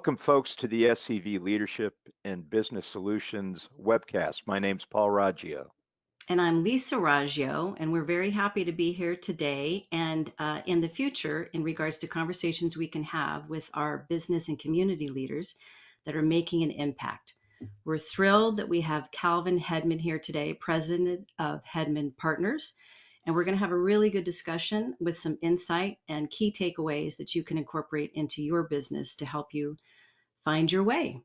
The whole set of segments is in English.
Welcome, folks, to the SCV Leadership and Business Solutions webcast. My name's Paul Raggio. And I'm Lisa Raggio, and we're very happy to be here today and in the future in regards to conversations we can have with our business and community leaders that are making an impact. We're thrilled that we have Calvin Hedman here today, president of Hedman Partners, and we're going to have a really good discussion with some insight and key takeaways that you can incorporate into your business to help you find your way.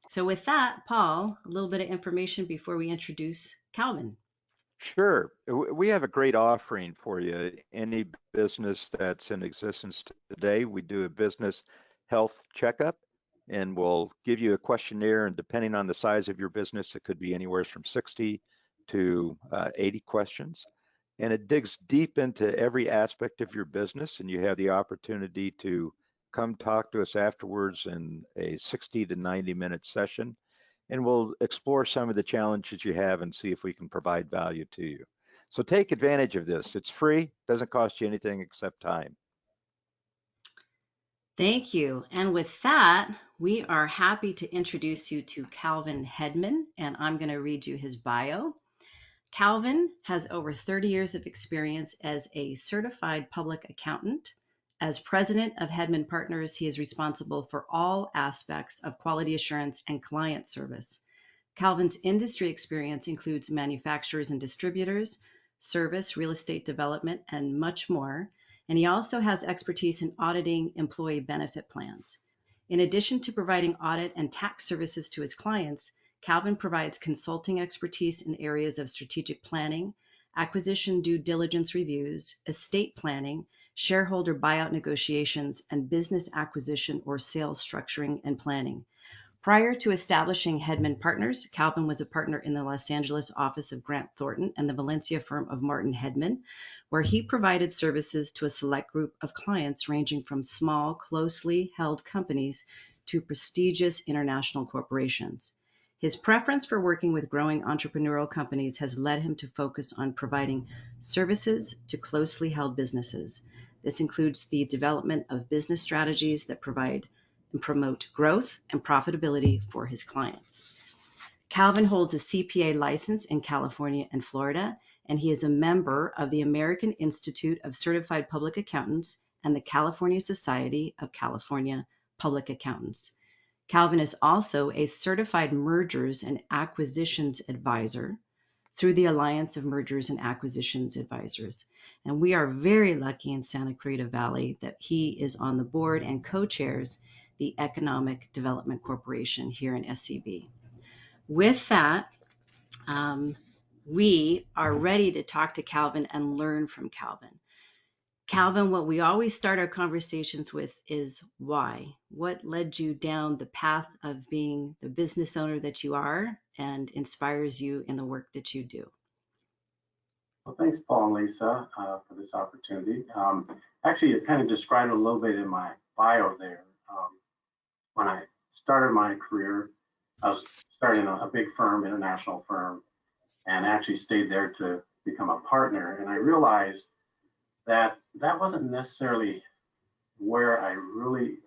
So with that, Paul, a little bit of information before we introduce Calvin. Sure. We have a great offering for you. Any business that's in existence today, we do a business health checkup, and we'll give you a questionnaire. And depending on the size of your business, it could be anywhere from 60 to 80 questions. And it digs deep into every aspect of your business, and you have the opportunity to come talk to us afterwards in a 60 to 90-minute session, and we'll explore some of the challenges you have and see if we can provide value to you. So take advantage of this. It's free, doesn't cost you anything except time. Thank you. And with that, we are happy to introduce you to Calvin Hedman, and I'm going to read you his bio. Calvin has over 30 years of experience as a certified public accountant. As president of Hedman Partners, he is responsible for all aspects of quality assurance and client service. Calvin's industry experience includes manufacturers and distributors, service, real estate development, and much more. And he also has expertise in auditing employee benefit plans. In addition to providing audit and tax services to his clients, Calvin provides consulting expertise in areas of strategic planning, acquisition due diligence reviews, estate planning, shareholder buyout negotiations, and business acquisition or sales structuring and planning. Prior to establishing Hedman Partners, Calvin was a partner in the Los Angeles office of Grant Thornton and the Valencia firm of Martin Hedman, where he provided services to a select group of clients ranging from small, closely held companies to prestigious international corporations. His preference for working with growing entrepreneurial companies has led him to focus on providing services to closely held businesses. This includes the development of business strategies that provide and promote growth and profitability for his clients. Calvin holds a CPA license in California and Florida, and he is a member of the American Institute of Certified Public Accountants and the California Society of California Public Accountants. Calvin is also a certified mergers and acquisitions advisor through the Alliance of Mergers and Acquisitions Advisors. And we are very lucky in Santa Clarita Valley that he is on the board and co-chairs the Economic Development Corporation here in SCV. With that, we are ready to talk to Calvin and learn from Calvin. Calvin, what we always start our conversations with is why. What led you down the path of being the business owner that you are and inspires you in the work that you do? Well, thanks, Paul and Lisa, for this opportunity. Actually, it kind of described a little bit in my bio there. When I started my career, I was starting a big firm, international firm, and actually stayed there to become a partner. And I realized that wasn't necessarily where I really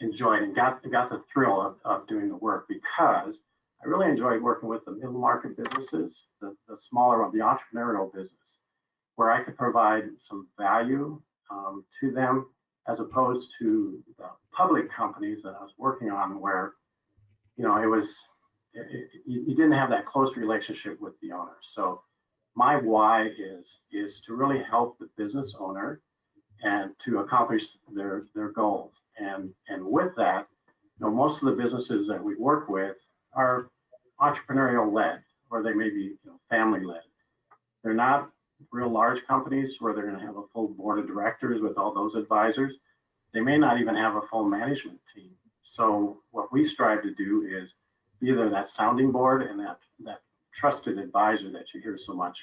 enjoyed and got the thrill of doing the work, because I really enjoyed working with the middle market businesses, the smaller of the entrepreneurial business, where I could provide some value to them, as opposed to the public companies that I was working on, where you didn't have that close relationship with the owner. So my why is to really help the business owner and to accomplish their goals. And with that, most of the businesses that we work with are entrepreneurial led, or they may be family led. They're not real large companies where they're going to have a full board of directors with all those advisors. They may not even have a full management team. So what we strive to do is either that sounding board and that trusted advisor that you hear so much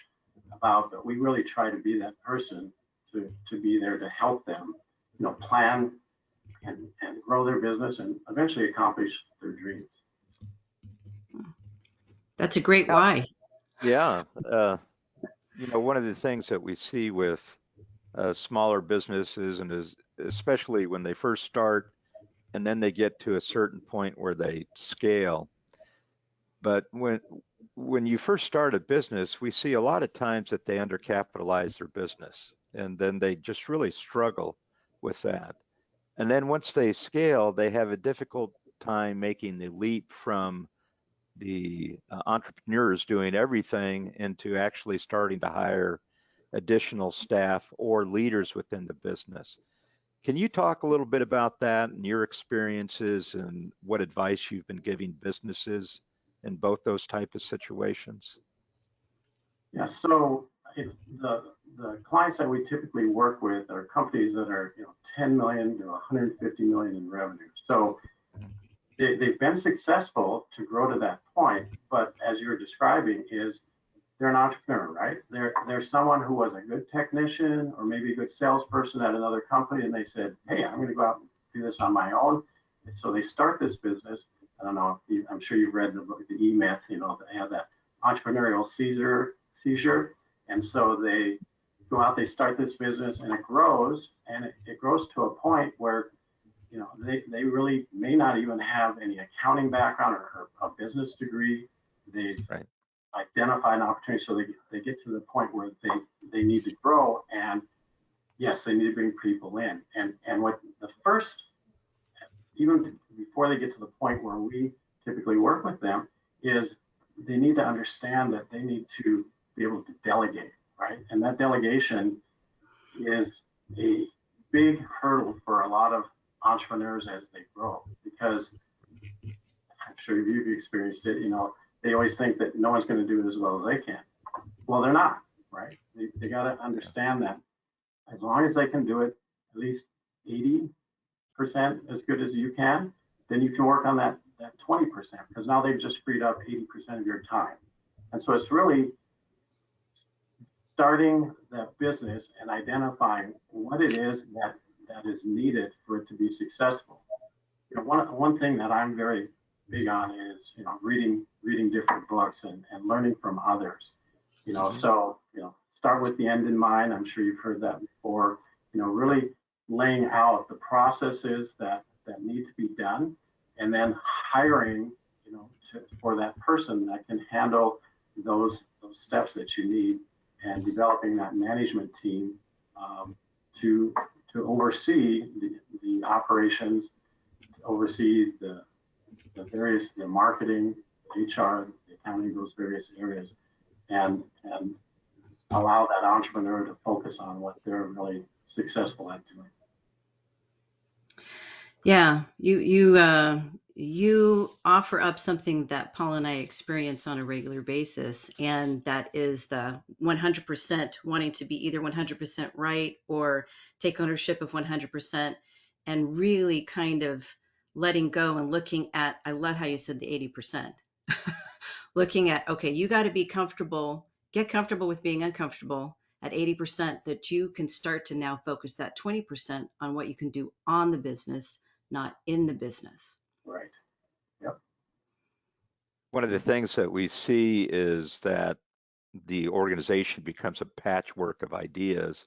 about, but we really try to be that person to be there to help them, plan and grow their business and eventually accomplish their dreams. That's a great why. Yeah. One of the things that we see with smaller businesses, and especially when they first start, and then they get to a certain point where they scale. But when you first start a business, we see a lot of times that they undercapitalize their business, and then they just really struggle with that. And then once they scale, they have a difficult time making the leap from the entrepreneurs doing everything into actually starting to hire additional staff or leaders within the business. Can you talk a little bit about that and your experiences and what advice you've been giving businesses in both those type of situations? Yeah, so the clients that we typically work with are companies that are 10 million to 150 million in revenue. So they've been successful to grow to that point, but as you were describing, is they're an entrepreneur, right? They're someone who was a good technician or maybe a good salesperson at another company, and they said, "Hey, I'm going to go out and do this on my own." And so they start this business. I don't know. I'm sure you've read the book, the E Myth. They have that entrepreneurial seizure, and so they go out, they start this business, and it grows, and it grows to a point where they really may not even have any accounting background or a business degree. They've identified an opportunity, so they get to the point where they need to grow, and yes, they need to bring people in. And what the first, even before they get to the point where we typically work with them, is they need to understand that they need to be able to delegate, right? And that delegation is a big hurdle for a lot of entrepreneurs as they grow, because I'm sure you've experienced it. They always think that no one's going to do it as well as they can. Well, they're not, right? They got to understand that as long as they can do it at least 80% as good as you can, then you can work on that 20%, because now they've just freed up 80% of your time. And so it's really starting that business and identifying what it is that is needed for it to be successful. One thing that I'm very big on is reading different books and learning from others. So start with the end in mind. I'm sure you've heard that before. Really laying out the processes that need to be done, and then hiring for that person that can handle those steps that you need, and developing that management team to oversee the operations, to oversee the marketing, HR, the accounting, those various areas, and allow that entrepreneur to focus on what they're really successful at doing. Yeah, you offer up something that Paul and I experience on a regular basis, and that is the 100% wanting to be either 100% right or take ownership of 100%, and really kind of letting go and looking at, I love how you said the 80%. Looking at, okay, you got to be comfortable, get comfortable with being uncomfortable at 80%, that you can start to now focus that 20% on what you can do on the business, not in the business. Right. Yep. One of the things that we see is that the organization becomes a patchwork of ideas,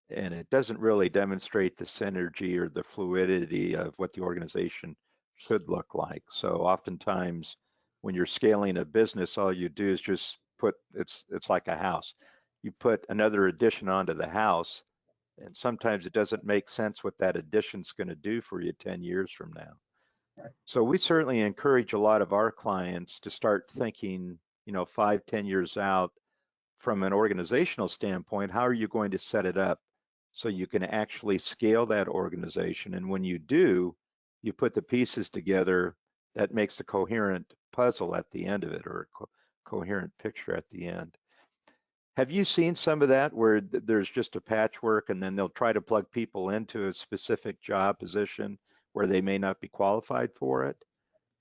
and it doesn't really demonstrate the synergy or the fluidity of what the organization should look like. So oftentimes when you're scaling a business, all you do is just put, it's like a house. You put another addition onto the house, and sometimes it doesn't make sense what that addition's going to do for you 10 years from now. So we certainly encourage a lot of our clients to start thinking, 5-10 years out from an organizational standpoint. How are you going to set it up so you can actually scale that organization? And when you do, you put the pieces together that makes a coherent puzzle at the end of it, or a coherent picture at the end. Have you seen some of that where there's just a patchwork, and then they'll try to plug people into a specific job position where they may not be qualified for it,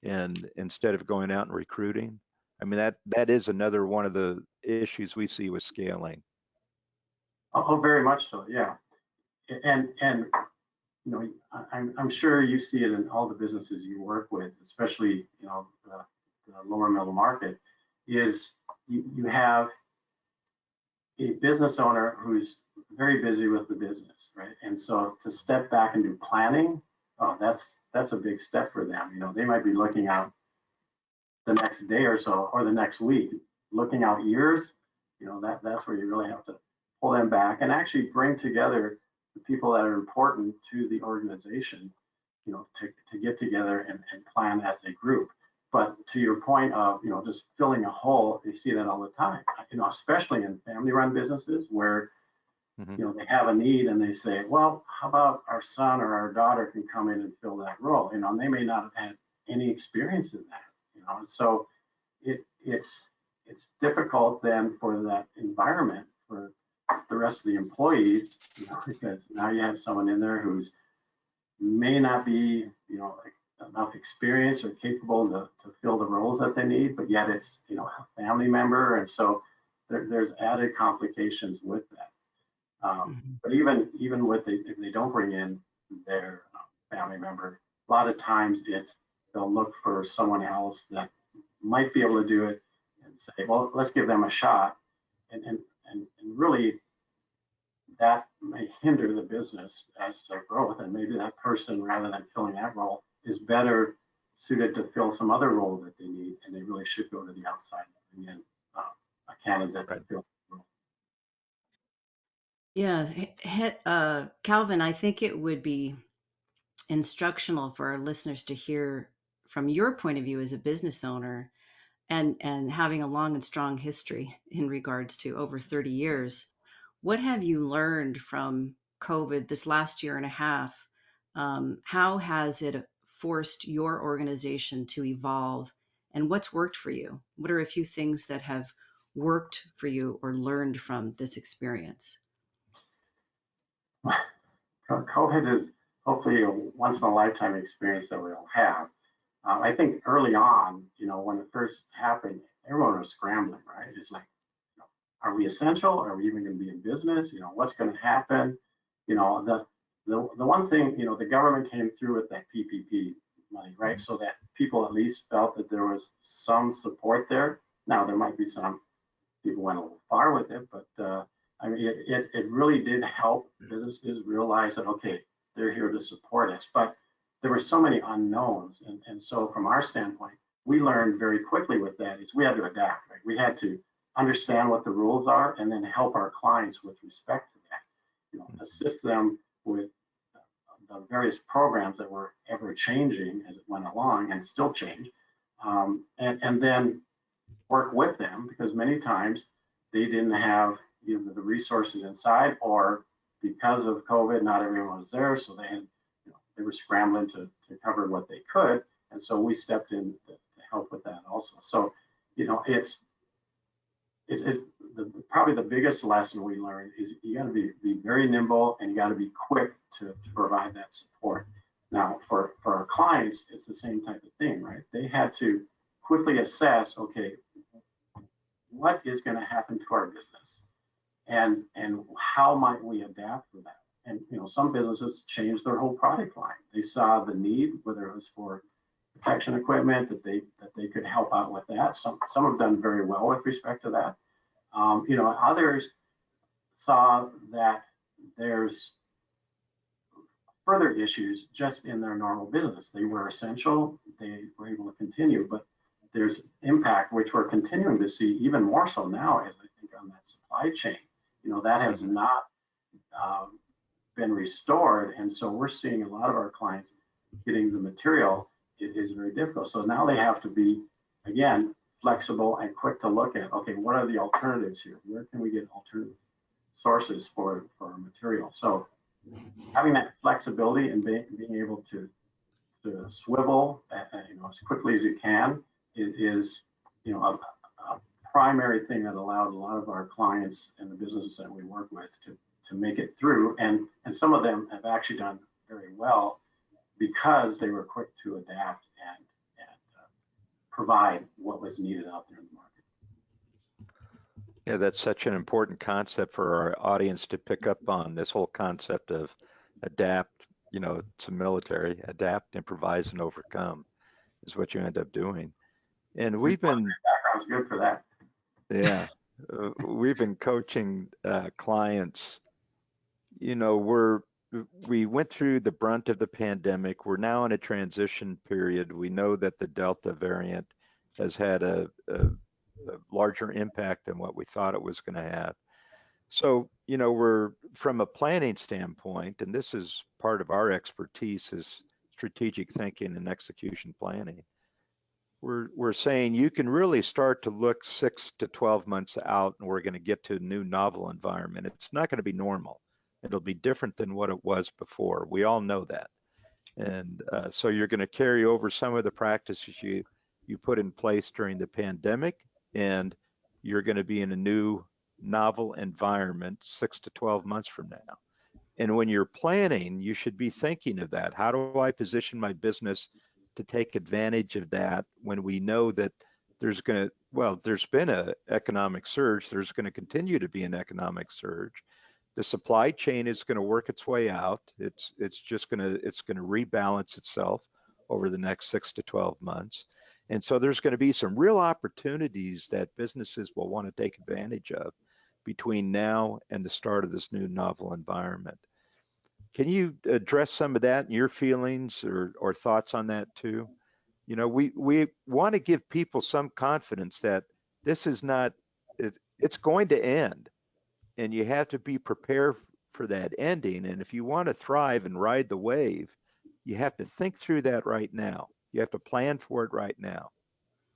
and instead of going out and recruiting? I mean, that is another one of the issues we see with scaling. Oh, very much so. Yeah. And I'm sure you see it in all the businesses you work with, especially the lower middle market. Is you have a business owner who's very busy with the business, right? And so to step back and do planning oh, that's a big step for them. They might be looking out the next day or so, or the next week, looking out years. That's where you really have to pull them back and actually bring together the people that are important to the organization, to get together and plan as a group. But to your point of, just filling a hole, you see that all the time, especially in family-run businesses where, they have a need and they say, well, how about our son or our daughter can come in and fill that role, and they may not have had any experience in that, and so it's difficult then for that environment for the rest of the employees, because now you have someone in there who's may not be, enough experience or capable to fill the roles that they need, but yet it's, a family member. And so there's added complications with that. But even with if they don't bring in their family member, a lot of times they'll look for someone else that might be able to do it and say, well, let's give them a shot. And really that may hinder the business as their growth. And maybe that person, rather than filling that role, is better suited to fill some other role that they need. And they really should go to the outside and bring in a candidate that fills the role. Yeah, Calvin, I think it would be instructional for our listeners to hear from your point of view as a business owner, and having a long and strong history in regards to over 30 years. What have you learned from COVID this last year and a half? How has it forced your organization to evolve, and what's worked for you? What are a few things that have worked for you or learned from this experience? COVID is hopefully a once in a lifetime experience that we'll have. I think early on, when it first happened, everyone was scrambling, right? It's like, are we essential? Are we even going to be in business? What's going to happen? The one thing, the government came through with that PPP money, right? So that people at least felt that there was some support there. Now, there might be some people went a little far with it, but I mean, it really did help businesses realize that, okay, they're here to support us. But there were so many unknowns. And so from our standpoint, we learned very quickly with that is we had to adapt, right? We had to understand what the rules are and then help our clients with respect to that, assist them with the various programs that were ever changing as it went along and still change, and then work with them, because many times they didn't have the resources inside, or because of COVID, not everyone was there, so they were scrambling to cover what they could, and so we stepped in to help with that also. So it's probably the biggest lesson we learned is you got to be very nimble, and you got to be quick to provide that support. Now, for our clients, it's the same type of thing, right? They had to quickly assess, okay, what is going to happen to our business, and how might we adapt for that? And some businesses changed their whole product line. They saw the need, whether it was for protection equipment, that they could help out with that. Some have done very well with respect to that. Others saw that there's further issues just in their normal business. They were essential, they were able to continue, but there's impact, which we're continuing to see even more so now, as I think on that supply chain. That has not been restored, and so we're seeing a lot of our clients getting the material is very difficult. So now they have to be, again, flexible and quick to look at, okay, what are the alternatives here? Where can we get alternative sources for our material? So having that flexibility and being able to swivel as quickly as you can is a primary thing that allowed a lot of our clients and the businesses that we work with to make it through, and some of them have actually done very well because they were quick to adapt and provide what was needed out there in the market. Yeah, that's such an important concept for our audience to pick up on, this whole concept of adapt, to military, adapt, improvise, and overcome is what you end up doing. And we've been, background's good for that. Yeah, we've been coaching clients. We're we went through the brunt of the pandemic. We're now in a transition period. We know that the Delta variant has had a larger impact than what we thought it was going to have. So, we're from a planning standpoint, and this is part of our expertise is strategic thinking and execution planning. We're saying you can really start to look 6 to 12 months out, and we're going to get to a new novel environment. It's not going to be normal. It'll be different than what it was before. We all know that. And so you're going to carry over some of the practices you put in place during the pandemic, and you're going to be in a new novel environment 6 to 12 months from now. And when you're planning, you should be thinking of that. How do I position my business to take advantage of that when we know that there's been an economic surge, there's going to continue to be an economic surge. The supply chain is going to work its way out. It's going to rebalance itself over the next 6 to 12 months. And so there's going to be some real opportunities that businesses will want to take advantage of between now and the start of this new novel environment. Can you address some of that and your feelings or thoughts on that too? We want to give people some confidence that this is not, it's going to end, and you have to be prepared for that ending. And if you want to thrive and ride the wave, you have to think through that right now. You have to plan for it right now,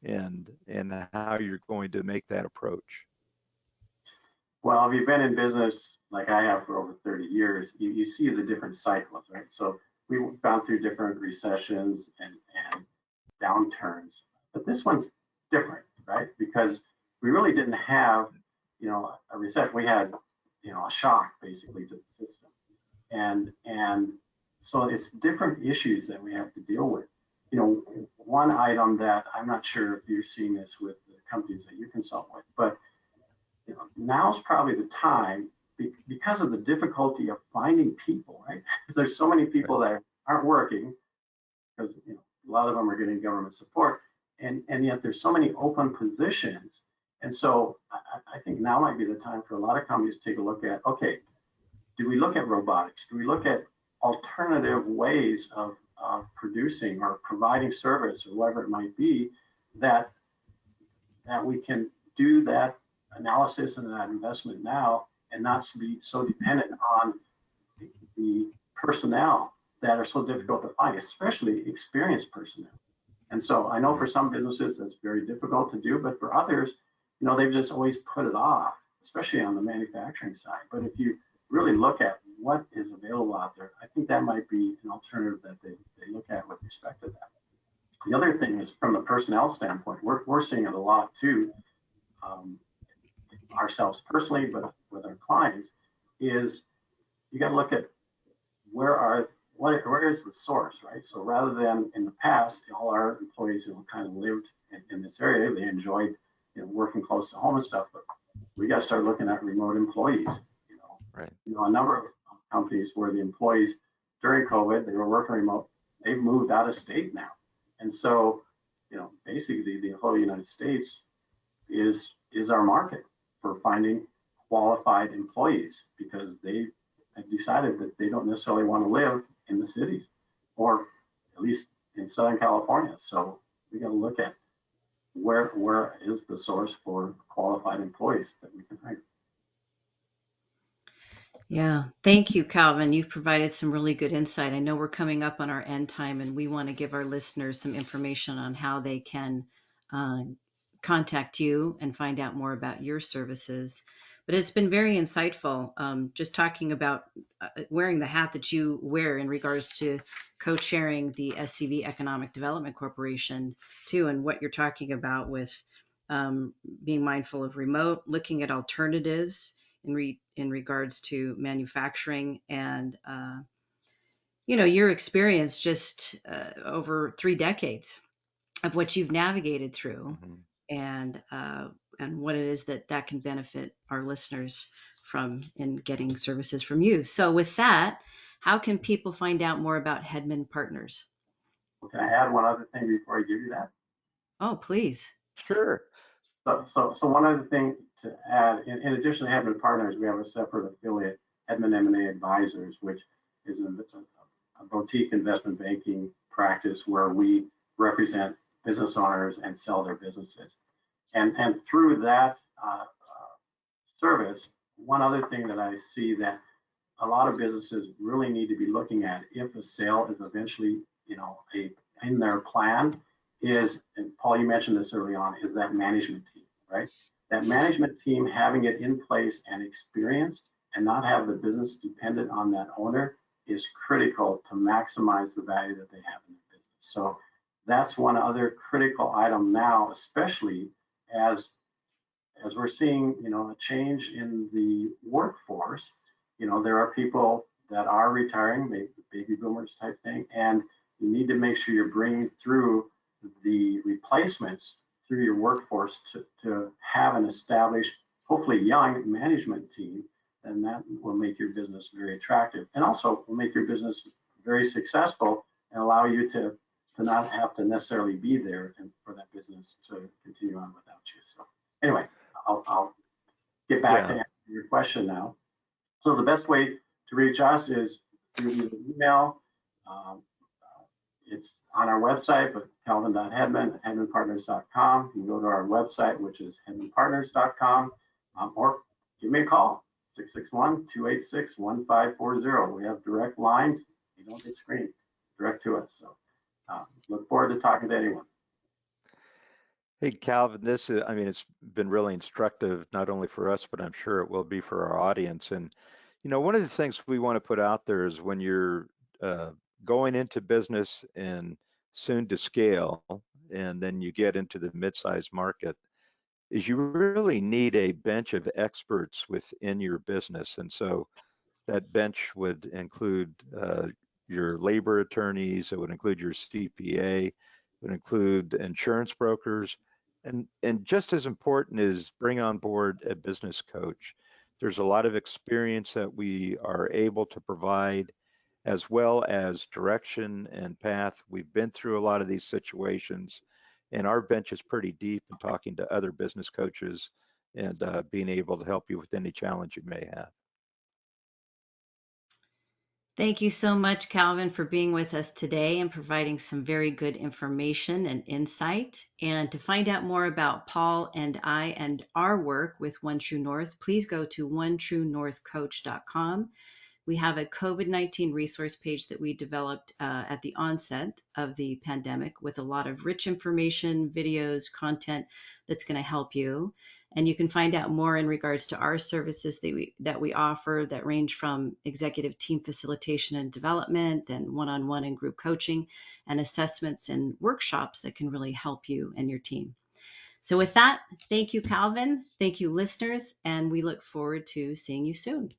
and how you're going to make that approach. Well, if you've been in business like I have for over 30 years, you see the different cycles, right? So we've gone through different recessions and downturns, but this one's different, right? Because we really didn't have, a recession. We had, a shock basically to the system, and so it's different issues that we have to deal with. One item that I'm not sure if you're seeing this with the companies that you consult with, but now's probably the time because of the difficulty of finding people, right? There's so many people that aren't working because a lot of them are getting government support, and yet there's so many open positions. And so I think now might be the time for a lot of companies to take a look at, okay, do we look at robotics? Do we look at alternative ways of producing or providing service or whatever it might be that we can do that analysis and that investment now and not be so dependent on the personnel that are so difficult to find, especially experienced personnel. And so I know for some businesses that's very difficult to do, but for others, they've just always put it off, especially on the manufacturing side. But if you really look at what is available out there, I think that might be an alternative that they look at with respect to that. The other thing is from the personnel standpoint, we're seeing it a lot too, ourselves personally, but with our clients, is you got to look at where is the source, right? So rather than in the past, all our employees kind of lived in this area, they enjoyed working close to home and stuff, but we got to start looking at remote employees. Right. A number of companies where the employees during COVID, they were working remote, they've moved out of state now. And so, basically the whole United States is our market for finding qualified employees because they have decided that they don't necessarily want to live in the cities or at least in Southern California. So we got to look at where is the source for qualified employees that we can hire. Yeah, thank you, Calvin. You've provided some really good insight. I know we're coming up on our end time, and we want to give our listeners some information on how they can contact you and find out more about your services. But it's been very insightful just talking about wearing the hat that you wear in regards to co-chairing the SCV Economic Development Corporation too, and what you're talking about with being mindful of remote, looking at alternatives in regards to manufacturing and your experience just over 3 decades of what you've navigated through. Mm-hmm. And what it is that can benefit our listeners from in getting services from you. So with that, how can people find out more about Hedman Partners? Can I add one other thing before I give you that? Oh, please. Sure. So one other thing to add, in addition to Hedman Partners, we have a separate affiliate, Hedman M&A Advisors, which a boutique investment banking practice where we represent business owners and sell their businesses. And through that service, one other thing that I see that a lot of businesses really need to be looking at if a sale is eventually, in their plan is, and Paul, you mentioned this early on, is that management team, right? That management team, having it in place and experienced and not have the business dependent on that owner is critical to maximize the value that they have in the business. So that's one other critical item now, especially as we're seeing, a change in the workforce. There are people that are retiring, maybe baby boomers type thing, and you need to make sure you're bringing through the replacements through your workforce to have an established, hopefully young management team, and that will make your business very attractive and also will make your business very successful and allow you to not have to necessarily be there and for that business to continue on without you. So anyway, I'll get back to answer your question now. So the best way to reach us is through the email. It's on our website, but calvin.hedman at hedmanpartners.com. You can go to our website, which is hedmanpartners.com, or give me a call, 661-286-1540. We have direct lines. You don't get screened, direct to us. So look forward to talking to anyone. Hey, Calvin, it's been really instructive, not only for us, but I'm sure it will be for our audience. And, one of the things we want to put out there is when you're going into business and soon to scale, and then you get into the mid-sized market, is you really need a bench of experts within your business. And so that bench would include your labor attorneys, it would include your CPA, it would include insurance brokers, and just as important is bring on board a business coach. There's a lot of experience that we are able to provide, as well as direction and path. We've been through a lot of these situations, and our bench is pretty deep in talking to other business coaches and being able to help you with any challenge you may have. Thank you so much, Calvin, for being with us today and providing some very good information and insight. And to find out more about Paul and I and our work with One True North, please go to onetruenorthcoach.com. We have a COVID-19 resource page that we developed at the onset of the pandemic with a lot of rich information, videos, content that's going to help you. And you can find out more in regards to our services that we offer that range from executive team facilitation and development and one-on-one and group coaching and assessments and workshops that can really help you and your team. So with that, thank you, Calvin. Thank you, listeners, and we look forward to seeing you soon.